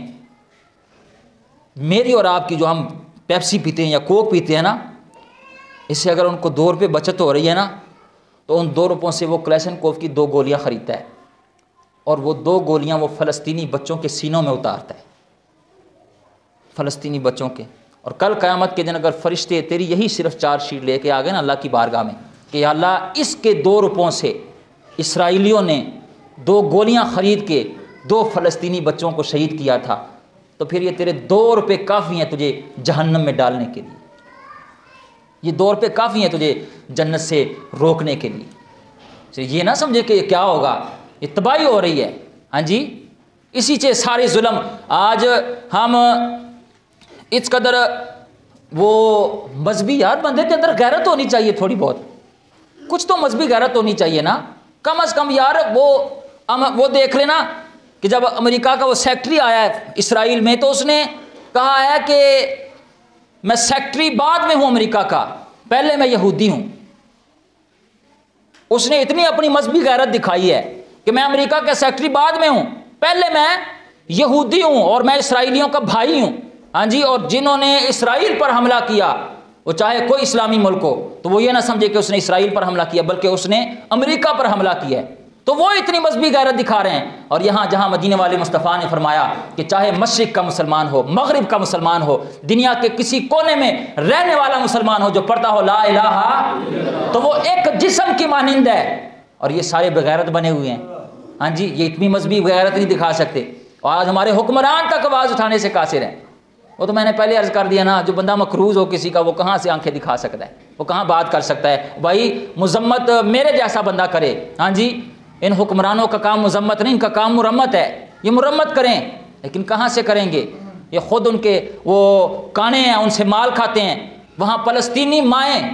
میری اور آپ کی جو ہم پیپسی پیتے ہیں یا کوک پیتے ہیں نا، اس سے اگر ان کو 2 روپے بچت ہو رہی ہے نا تو ان 2 روپوں سے وہ کلیشن کوف کی 2 گولیاں خریدتا ہے، اور وہ 2 گولیاں وہ فلسطینی بچوں کے سینوں میں اتارتا ہے، فلسطینی بچوں کے. اور کل قیامت کے دن اگر فرشتے تیری یہی صرف 4 شیٹ لے کے آ گئے نا اللہ کی بارگاہ میں کہ یا اللہ اس کے 2 روپوں سے اسرائیلیوں نے 2 گولیاں خرید کے 2 فلسطینی بچوں کو شہید کیا تھا، تو پھر یہ تیرے 2 روپے کافی ہیں تجھے جہنم میں ڈالنے کے لیے. یہ 2 روپے کافی ہیں تجھے جنت سے روکنے کے لیے. یہ نہ سمجھے کہ یہ کیا ہوگا، یہ تباہی ہو رہی ہے. ہاں جی، اسی سے سارے ظلم. آج ہم اس قدر وہ مذہبی، یار بندے کے اندر غیرت ہونی چاہیے، تھوڑی بہت کچھ تو مذہبی غیرت ہونی چاہیے نا کم از کم. یار وہ دیکھ لینا کہ جب امریکہ کا وہ سیکٹری آیا ہے اسرائیل میں تو اس نے کہا ہے کہ میں سیکٹری بعد میں ہوں امریکہ کا، پہلے میں یہودی ہوں. اس نے اتنی اپنی مذہبی غیرت دکھائی ہے کہ میں امریکہ کا سیکٹری بعد میں ہوں، پہلے میں یہودی ہوں اور میں اسرائیلیوں کا بھائی ہوں. ہاں جی، اور جنہوں نے اسرائیل پر حملہ کیا وہ چاہے کوئی اسلامی ملک ہو تو وہ یہ نہ سمجھے کہ اس نے اسرائیل پر حملہ کیا بلکہ اس نے امریکہ پر حملہ کیا ہے. تو وہ اتنی مذہبی غیرت دکھا رہے ہیں. اور یہاں جہاں مدینے والے مصطفیٰ نے فرمایا کہ چاہے مشرق کا مسلمان ہو، مغرب کا مسلمان ہو، دنیا کے کسی کونے میں رہنے والا مسلمان ہو جو پڑھتا ہو لا الہ، تو وہ ایک جسم کی مانند ہے. اور یہ سارے بغیرت بنے ہوئے ہیں. ہاں جی، یہ اتنی مذہبی غیرت نہیں دکھا سکتے. اور آج ہمارے حکمران تک آواز اٹھانے سے قاصر ہیں. وہ تو میں نے پہلے عرض کر دیا نا، جو بندہ مقروض ہو کسی کا وہ کہاں سے آنکھیں دکھا سکتا ہے، وہ کہاں بات کر سکتا ہے. بھائی مذمت میرے جیسا بندہ کرے. ہاں جی، ان حکمرانوں کا کام مذمت نہیں، ان کا کام مرمت ہے. یہ مرمت کریں لیکن کہاں سے کریں گے؟ یہ خود ان کے وہ کانے ہیں، ان سے مال کھاتے ہیں. وہاں فلسطینی مائیں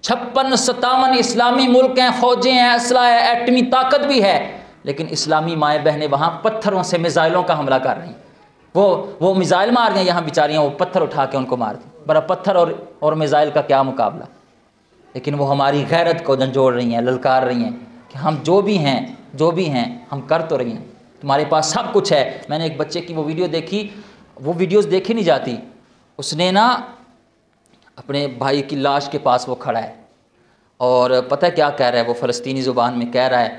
56-57 اسلامی ملک ہیں، فوجیں ہیں، اسلحہ ہے، ایٹمی طاقت بھی ہے، لیکن اسلامی مائیں بہنیں وہاں پتھروں سے میزائلوں کا حملہ کر رہی ہیں. وہ میزائل مار رہے ہیں، یہاں بیچاریاں وہ پتھر اٹھا کے ان کو مار دیں. بڑا پتھر اور میزائل کا کیا مقابلہ. لیکن وہ ہماری غیرت کو جھنجھوڑ رہی ہیں، للکار رہی ہیں کہ ہم جو بھی ہیں ہم کر تو رہی ہیں. تمہارے پاس سب کچھ ہے. میں نے ایک بچے کی وہ ویڈیو دیکھی، وہ ویڈیوز دیکھی نہیں جاتی. اس نے نا اپنے بھائی کی لاش کے پاس وہ کھڑا ہے اور پتہ کیا کہہ رہا ہے، وہ فلسطینی زبان میں کہہ رہا ہے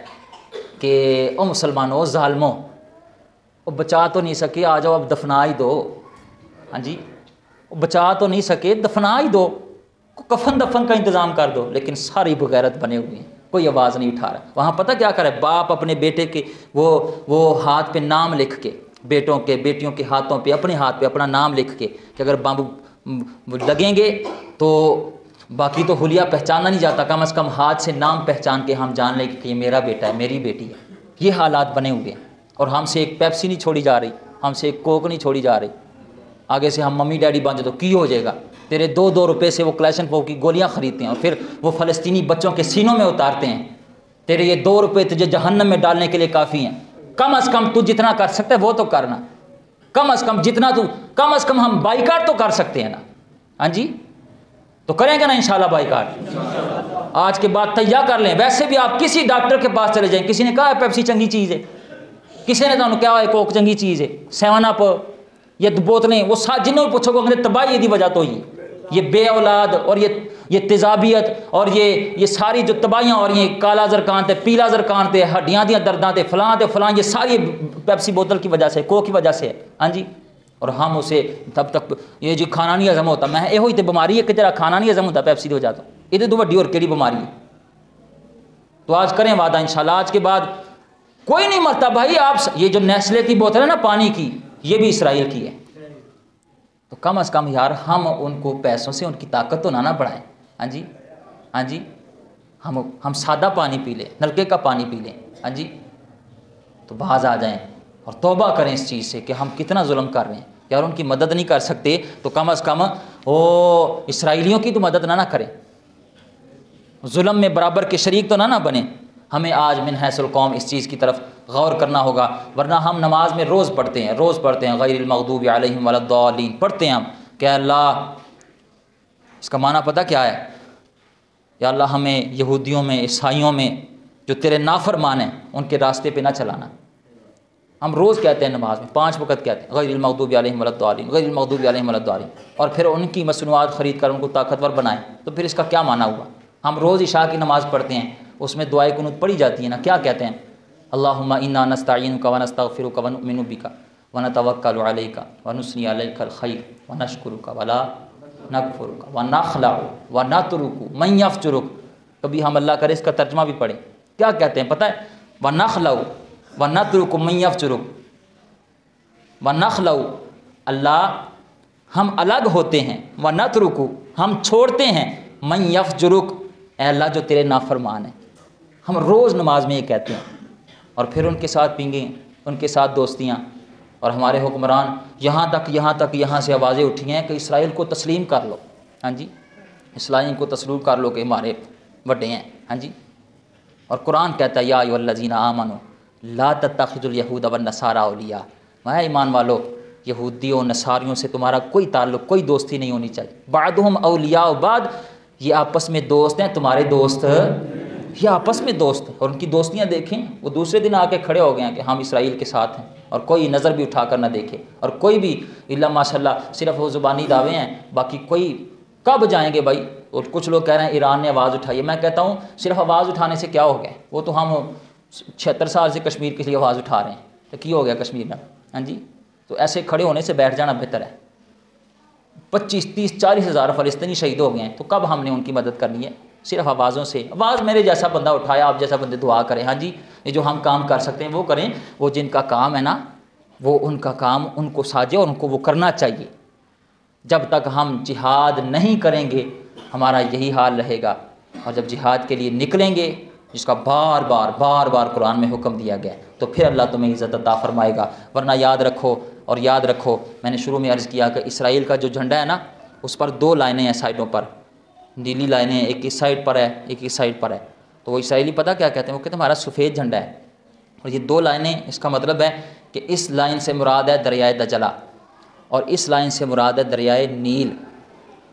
کہ او مسلمانوں، ظالموں، وہ بچا تو نہیں سکے، آ جاؤ اب دفنا ہی دو. ہاں جی، وہ بچا تو نہیں سکے، دفنا ہی دو، کفن دفن کا انتظام کر دو. لیکن ساری بغیرت بنے ہوئے ہیں، کوئی آواز نہیں اٹھا رہا. وہاں پتہ کیا کر رہا ہے، باپ اپنے بیٹے کے وہ ہاتھ پہ نام لکھ کے، بیٹوں کے بیٹیوں کے ہاتھوں پہ، اپنے ہاتھ پہ اپنا نام لکھ کے کہ اگر بم لگیں گے تو باقی تو حلیہ پہچانا نہیں جاتا، کم از کم ہاتھ سے نام پہچان کے ہم جان لیں کہ یہ میرا بیٹا ہے، میری بیٹی ہے. یہ حالات بنے ہوئے ہیں. اور ہم سے ایک پیپسی نہیں چھوڑی جا رہی، ہم سے ایک کوک نہیں چھوڑی جا رہی. آگے سے ہم ممی ڈیڈی بن جائے تو کی ہو جائے گا. تیرے 2 روپے سے وہ کلیشن پو کی گولیاں خریدتے ہیں اور پھر وہ فلسطینی بچوں کے سینوں میں اتارتے ہیں. تیرے یہ 2 روپے تجھے جہنم میں ڈالنے کے لیے کافی ہیں. کم از کم تو جتنا کر سکتا ہے وہ تو کرنا. کم از کم جتنا تو، کم از کم ہم بائیکاٹ تو کر سکتے ہیں نا. ہاں جی، تو کریں گے نا انشاءاللہ بائیکاٹ؟ آج کے بعد تیار کر لیں. ویسے بھی آپ کسی ڈاکٹر کے پاس چلے جائیں, کسی نے کہا ہے پیپسی چنگی چیز ہے, کسی نے کہا کیا ہے کوک چنگی چیز ہے, 7 اپ یہ بوتلیں, وہ جنہوں بھی پوچھو گے تباہی دی وجہ تو یہ بے اولاد اور یہ تیزابیت اور یہ ساری جو تباہیاں اور یہ کالا زرکان تے پیلا زرکان تے ہڈیاں دیا درداں تے فلاں یہ ساری پیپسی بوتل کی وجہ سے, کوک کی وجہ سے. ہاں جی, اور ہم اسے تب تک یہ جو کھانا نہیں ہضم ہوتا, میں یہ ہوئی تے بیماری ہے کہ تیرا کھانا نہیں ہضم ہوتا پیپسی دی وجہ تو یہ تو وڈی اور کیڑی بیماری ہے. تو آج کریں وعدہ انشاءاللہ آج کے بعد کوئی نہیں مرتا بھائی. آپ یہ جو نیسلے کی بوتل ہے نا پانی کی, یہ بھی اسرائیل کی ہے. تو کم از کم یار ہم ان کو پیسوں سے ان کی طاقت تو نہ بڑھائیں. ہاں جی, ہاں جی, ہم سادہ پانی پی لیں, نلکے کا پانی پی لیں. ہاں جی, تو باز آ جائیں اور توبہ کریں اس چیز سے کہ ہم کتنا ظلم کر رہے ہیں. یار ان کی مدد نہیں کر سکتے تو کم از کم اسرائیلیوں کی تو مدد نہ کریں, ظلم میں برابر کے شریک تو نہ بنیں. ہمیں آج من حیث القوم اس چیز کی طرف غور کرنا ہوگا, ورنہ ہم نماز میں روز پڑھتے ہیں غیر المغضوب علیہم ولا الضالین پڑھتے ہیں ہم کہ اللہ, اس کا معنی پتہ کیا ہے؟ یا اللہ ہمیں یہودیوں میں عیسائیوں میں جو تیرے نافرمان ہیں ان کے راستے پہ نہ چلانا. ہم روز کہتے ہیں نماز میں 5 وقت کہتے ہیں غیر المغضوب علیہم ولا الضالین, غیر المغضوب علیہم ولا الضالین, اور پھر ان کی مصنوعات خرید کر ان کو طاقتور بنائیں. تو پھر اس کا کیا معنی ہوا؟ ہم روز عشاء کی نماز پڑھتے ہیں, اس میں دعائے قنوت پڑھی جاتی ہے نا, کیا کہتے ہیں؟ اللہم انا نستعینک ونستغفرک ونؤمن بک ونتوکل علیک ونثنی علیک الخیر ونشکرک ولا نکفرک ونخلع ونترک من یفجرک. کبھی ہم اللہ کرے اس کا ترجمہ بھی پڑھیں, کیا کہتے ہیں پتہ ہے؟ ونخلع ونترک من یفجرک, ونخلع اللہ ہم الگ ہوتے ہیں, ونترک ہم چھوڑتے ہیں, من یفجرک اے اللہ جو تیرے نافرمان ہیں. ہم روز نماز میں یہ کہتے ہیں, اور پھر ان کے ساتھ پینگیں, ان کے ساتھ دوستیاں, اور ہمارے حکمران یہاں سے آوازیں اٹھی ہیں کہ اسرائیل کو تسلیم کر لو. ہاں جی, اسرائیل کو تسلیم کر لو کہ ہمارے بڑے ہیں. ہاں جی, اور قرآن کہتا ہے یا ایھا الذین آمنوا لا تتخذوا اليہود والنصارى اولیاء, میں ایمان والو یہودی و نصاریوں سے تمہارا کوئی تعلق, کوئی دوستی نہیں ہونی چاہیے. بعضهم اولیاء بعض, یہ آپس میں دوست ہیں, تمہارے دوست یہ آپس میں دوست. اور ان کی دوستیاں دیکھیں, وہ دوسرے دن آ کے کھڑے ہو گئے ہیں کہ ہم اسرائیل کے ساتھ ہیں, اور کوئی نظر بھی اٹھا کر نہ دیکھے, اور کوئی بھی الا ماشاء اللہ صرف وہ زبانی دعوے ہیں, باقی کوئی کب جائیں گے بھائی. اور کچھ لوگ کہہ رہے ہیں ایران نے آواز اٹھائی ہے, میں کہتا ہوں صرف آواز اٹھانے سے کیا ہو گیا؟ وہ تو ہم 76 سال سے کشمیر کے لیے آواز اٹھا رہے ہیں, تو کی ہو گیا کشمیر میں؟ ہاں جی, تو ایسے کھڑے ہونے سے بیٹھ جانا بہتر ہے. 25 30 40 ہزار فلسطینی شہید ہو گئے ہیں, تو کب ہم نے ان کی مدد کرنی ہے؟ صرف آوازوں سے. آواز میرے جیسا بندہ اٹھائے, آپ جیسا بندے دعا کریں. ہاں جی, یہ جو ہم کام کر سکتے ہیں وہ کریں, وہ جن کا کام ہے نا وہ ان کا کام ان کو ساجے اور ان کو وہ کرنا چاہیے. جب تک ہم جہاد نہیں کریں گے ہمارا یہی حال رہے گا, اور جب جہاد کے لیے نکلیں گے جس کا بار بار قرآن میں حکم دیا گیا ہے, تو پھر اللہ تمہیں عزت عطا فرمائے گا. ورنہ یاد رکھو میں نے شروع میں عرض کیا کہ اسرائیل کا جو جھنڈا ہے نا اس پر 2 لائنیں ہیں سائڈوں پر, نیلی لائنیں, ایک اس سائڈ پر ہے ایک اس سائڈ پر ہے. تو وہ اسرائیلی پتہ کیا کہتے ہیں؟ وہ کہتے ہیں ہمارا سفید جھنڈا ہے, اور یہ 2 لائنیں, اس کا مطلب ہے کہ اس لائن سے مراد ہے دریائے دجلہ, اور اس لائن سے مراد ہے دریائے نیل.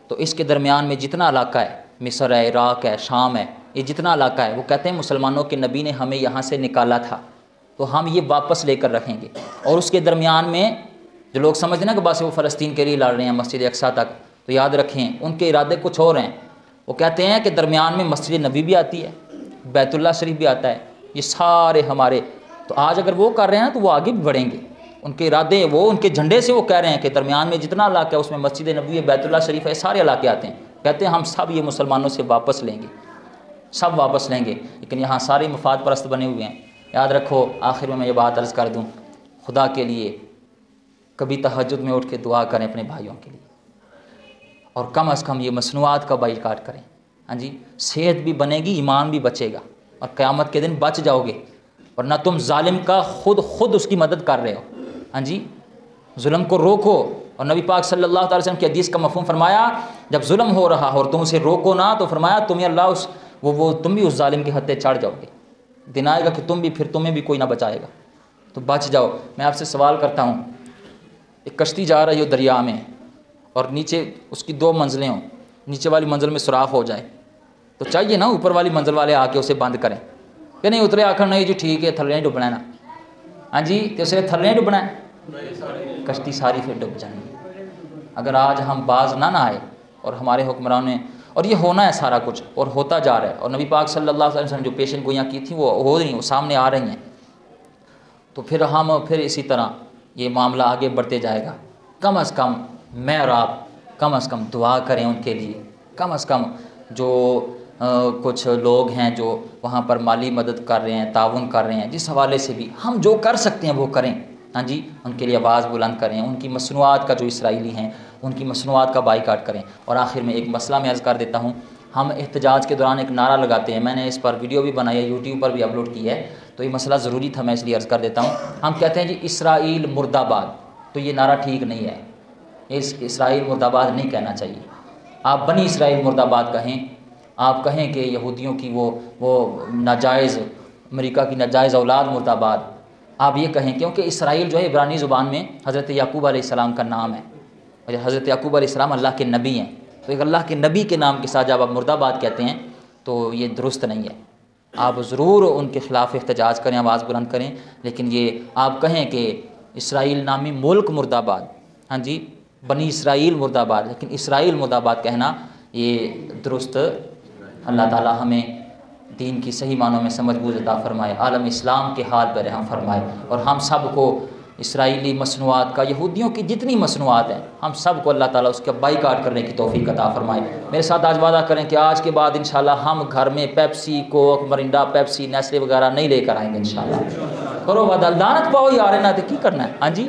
تو اس کے درمیان میں جتنا علاقہ ہے, مصر ہے, عراق ہے, شام ہے, یہ جتنا علاقہ ہے, وہ کہتے ہیں مسلمانوں کے نبی نے ہمیں یہاں سے نکالا تھا, تو ہم یہ واپس لے کر رکھیں گے. اور اس کے درمیان میں جو لوگ سمجھتے ہیں نا کہ بس وہ فلسطین کے لیے لڑ رہے ہیں مسجد اقصیٰ تک, تو یاد رکھیں ان کے ارادے کچھ اور ہیں. وہ کہتے ہیں کہ درمیان میں مسجد نبی بھی آتی ہے, بیت اللہ شریف بھی آتا ہے, یہ سارے ہمارے. تو آج اگر وہ کر رہے ہیں تو وہ آگے بھی بڑھیں گے. ان کے ارادے, وہ ان کے جھنڈے سے وہ کہہ رہے ہیں کہ درمیان میں جتنا علاقہ ہے اس میں مسجد نبوی ہے, بیت اللہ شریف ہے, سارے علاقے آتے ہیں. کہتے ہیں ہم سب یہ مسلمانوں سے واپس لیں گے, سب واپس لیں گے, لیکن یہاں سارے مفاد پرست بنے ہوئے ہیں. یاد رکھو, آخر میں یہ بات عرض کر دوں, خدا کے لیے کبھی تہجد میں اٹھ کے دعا کریں اپنے بھائیوں کے لیے, اور کم از کم یہ مصنوعات کا بائیکاٹ کریں. ہاں جی, صحت بھی بنے گی, ایمان بھی بچے گا, اور قیامت کے دن بچ جاؤ گے. ورنہ تم ظالم کا خود اس کی مدد کر رہے ہو. ہاں جی, ظلم کو روکو. اور نبی پاک صلی اللہ علیہ وسلم کی حدیث کا مفہوم فرمایا, جب ظلم ہو رہا اور تم اسے روکو نہ, تو فرمایا تمہیں اللہ تم بھی اس ظالم کے ہتھے چڑھ جاؤ گے. دن آئے گا کہ تمہیں بھی کوئی نہ بچائے گا, تو بچ جاؤ. میں آپ سے سوال کرتا ہوں, ایک کشتی جا رہی ہو دریا میں, اور نیچے اس کی 2 منزلیں ہوں, نیچے والی منزل میں سوراخ ہو جائے تو چاہیے نا اوپر والی منزل والے آ کے اسے بند کریں کہ نہیں اترے آخر نہیں جی ٹھیک ہے تھلے نہیں ڈبنا ہے نا ہاں جی تو اسے تھلے نہیں ڈبنا ہے کشتی ساری پھر ڈب جائیں گی۔ اگر آج ہم باز نہ آئے اور ہمارے حکمرانوں نے، اور یہ ہونا ہے سارا کچھ اور ہوتا جا رہا ہے، اور نبی پاک صلی اللہ علیہ وسلم جو پیشن گوئیاں کی تھیں وہ ہو رہی ہیں، وہ سامنے آ رہی ہیں، تو پھر اسی طرح یہ معاملہ آگے بڑھتے جائے گا۔ کم از کم میں اور آپ کم از کم دعا کریں ان کے لیے، کم از کم جو کچھ لوگ ہیں جو وہاں پر مالی مدد کر رہے ہیں، تعاون کر رہے ہیں، جس حوالے سے بھی ہم جو کر سکتے ہیں وہ کریں، ہاں جی، ان کے لیے آواز بلند کریں، ان کی مصنوعات کا جو اسرائیلی ہیں ان کی مصنوعات کا بائیکاٹ کریں۔ اور آخر میں ایک مسئلہ میں عرض کر دیتا ہوں، ہم احتجاج کے دوران ایک نعرہ لگاتے ہیں، میں نے اس پر ویڈیو بھی بنائی ہے، یوٹیوب پر بھی اپلوڈ کی ہے، تو یہ مسئلہ ضروری تھا، میں اس لیے عرض کر دیتا ہوں۔ ہم کہتے ہیں جی اسرائیل مرد آباد، تو یہ نعرہ ٹھیک نہیں ہے، اسرائیل مرد آباد نہیں کہنا چاہیے۔ آپ بنی اسرائیل مرد آباد کہیں، آپ کہیں کہ یہودیوں کی وہ ناجائز، امریکہ کی ناجائز اولاد مرد آباد، آپ یہ کہیں، کیونکہ اسرائیل جو ہے عبرانی زبان میں حضرت یعقوب علیہ السلام کا نام ہے، اور حضرت یعقوب علیہ السلام اللہ کے نبی ہیں، تو ایک اللہ کے نبی کے نام کے ساتھ جب آپ مرد آباد کہتے ہیں تو یہ درست نہیں ہے۔ آپ ضرور ان کے خلاف احتجاج کریں، آواز بلند کریں، لیکن یہ آپ کہیں کہ اسرائیل نامی ملک مرد آباد، ہاں جی، بنی اسرائیل مرد آباد، لیکن اسرائیل مرد آباد کہنا یہ درست، اللہ تعالی ہمیں دین کی صحیح معنوں میں سمجھ بوجھ عطا فرمائے، عالم اسلام کے حال پر رحم فرمائے، اور ہم سب کو اسرائیلی مصنوعات کا، یہودیوں کی جتنی مصنوعات ہیں، ہم سب کو اللہ تعالیٰ اس کا بائیکاٹ کرنے کی توفیق عطا فرمائے۔ میرے ساتھ آج وعدہ کریں کہ آج کے بعد انشاءاللہ ہم گھر میں پیپسی، کوک، مرنڈا، پیپسی، نیسلے وغیرہ نہیں لے کر آئیں گے انشاءاللہ۔ کرو وعدہ، لعنت پاؤ یار نہ تو کی کرنا ہے، ہاں جی،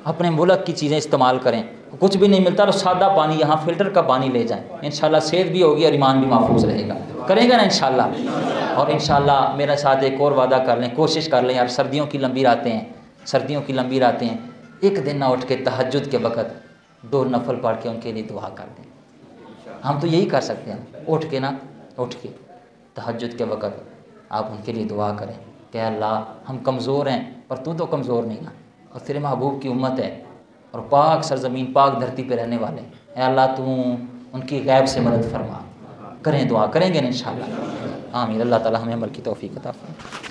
اپنے ملک کی چیزیں استعمال کریں، کچھ بھی نہیں ملتا تو سادہ پانی، یہاں فلٹر کا پانی لے جائیں، انشاءاللہ صحت بھی ہوگی اور ایمان بھی محفوظ رہے گا، کریں گے نا انشاءاللہ۔ اور انشاءاللہ میرے ساتھ ایک اور وعدہ کر لیں، کوشش کر لیں یار، سردیوں کی لمبی راتیں ہیں، سردیوں کی لمبی راتیں ہیں، ایک دن نہ اٹھ کے تہجد کے وقت 2 نفل پڑھ کے ان کے لیے دعا کر دیں۔ ہم تو یہی کر سکتے ہیں، اٹھ کے تہجد کے وقت آپ ان کے لیے دعا کریں کہ اللہ ہم کمزور ہیں پر تو کمزور نہیں نا، اور تیرے محبوب کی امت ہے اور پاک سرزمین، پاک دھرتی پہ رہنے والے، اے اللہ تو ان کی غیب سے مدد فرما، کریں دعا، کریں گے انشاءاللہ، آمین۔ اللہ تعالی ہمیں عمل کی توفیق عطا فرمائے۔